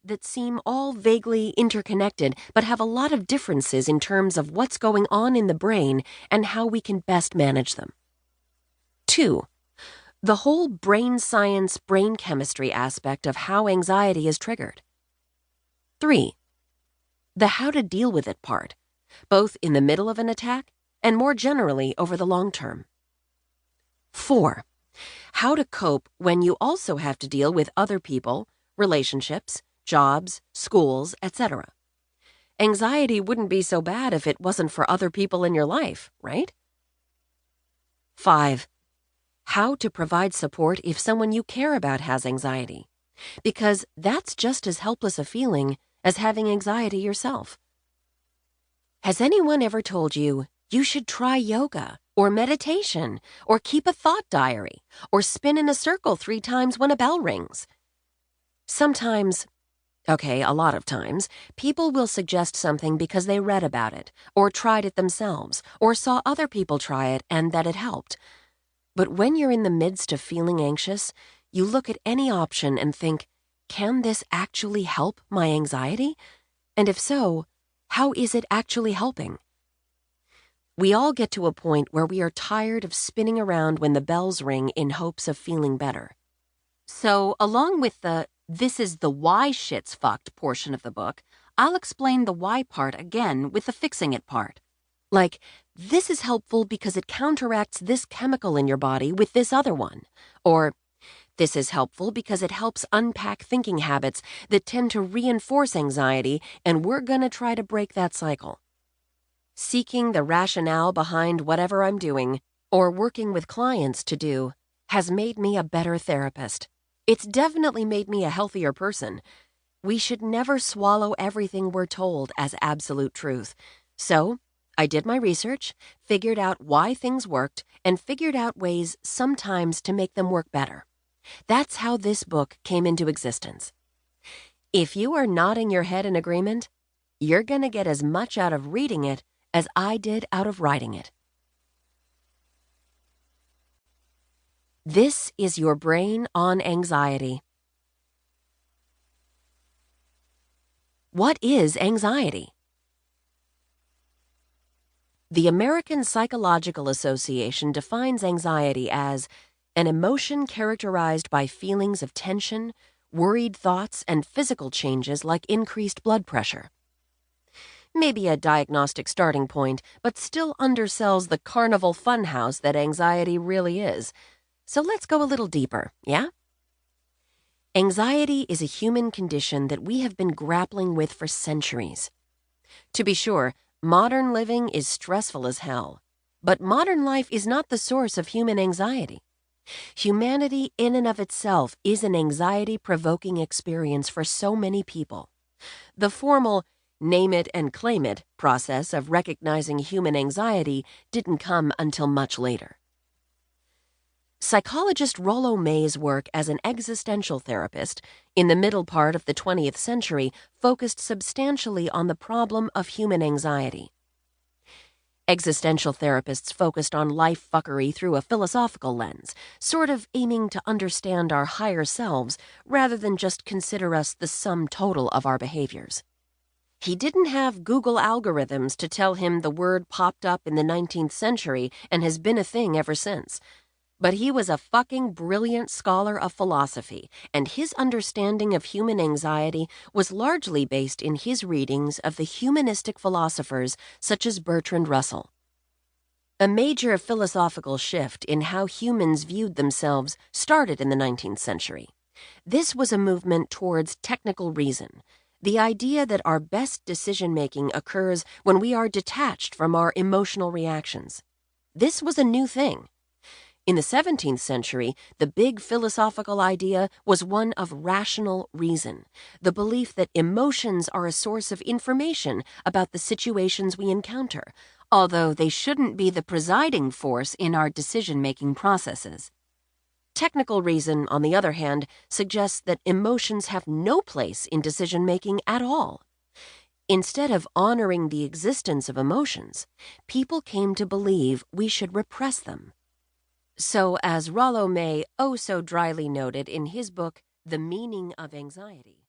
that seem all vaguely interconnected but have a lot of differences in terms of what's going on in the brain and how we can best manage them. 2. The whole brain science, brain chemistry aspect of how anxiety is triggered. 3. The how to deal with it part, both in the middle of an attack and more generally over the long term. 4. How to cope when you also have to deal with other people, relationships, jobs, schools, etc. Anxiety wouldn't be so bad if it wasn't for other people in your life, right? 5. How to provide support if someone you care about has anxiety, because that's just as helpless a feeling as having anxiety yourself. Has anyone ever told you you should try yoga, or meditation, or keep a thought diary, or spin in a circle 3 times when a bell rings? Sometimes, a lot of times, people will suggest something because they read about it, or tried it themselves, or saw other people try it and that it helped. But when you're in the midst of feeling anxious, you look at any option and think, can this actually help my anxiety? And if so, how is it actually helping? We all get to a point where we are tired of spinning around when the bells ring in hopes of feeling better. So, along with the "this is the why shit's fucked" portion of the book, I'll explain the why part again with the fixing it part. Like, this is helpful because it counteracts this chemical in your body with this other one. Or, this is helpful because it helps unpack thinking habits that tend to reinforce anxiety, and we're gonna try to break that cycle. Seeking the rationale behind whatever I'm doing, or working with clients to do, has made me a better therapist. It's definitely made me a healthier person. We should never swallow everything we're told as absolute truth. So, I did my research, figured out why things worked, and figured out ways sometimes to make them work better. That's how this book came into existence. If you are nodding your head in agreement, you're gonna get as much out of reading it as I did out of writing it. This is Your Brain on Anxiety. What is anxiety? The American Psychological Association defines anxiety as an emotion characterized by feelings of tension, worried thoughts, and physical changes like increased blood pressure. Maybe a diagnostic starting point, but still undersells the carnival funhouse that anxiety really is. So let's go a little deeper, yeah? Anxiety is a human condition that we have been grappling with for centuries. To be sure, modern living is stressful as hell, but modern life is not the source of human anxiety. Humanity in and of itself is an anxiety-provoking experience for so many people. The formal name it and claim it process of recognizing human anxiety didn't come until much later. Psychologist Rollo May's work as an existential therapist in the middle part of the 20th century focused substantially on the problem of human anxiety. Existential therapists focused on life fuckery through a philosophical lens, sort of aiming to understand our higher selves rather than just consider us the sum total of our behaviors. He didn't have Google algorithms to tell him the word popped up in the 19th century and has been a thing ever since. But he was a fucking brilliant scholar of philosophy, and his understanding of human anxiety was largely based in his readings of the humanistic philosophers such as Bertrand Russell. A major philosophical shift in how humans viewed themselves started in the 19th century. This was a movement towards technical reason, the idea that our best decision-making occurs when we are detached from our emotional reactions. This was a new thing. In the 17th century, the big philosophical idea was one of rational reason, the belief that emotions are a source of information about the situations we encounter, although they shouldn't be the presiding force in our decision-making processes. Technical reason, on the other hand, suggests that emotions have no place in decision-making at all. Instead of honoring the existence of emotions, people came to believe we should repress them. So, as Rollo May oh so dryly noted in his book, The Meaning of Anxiety,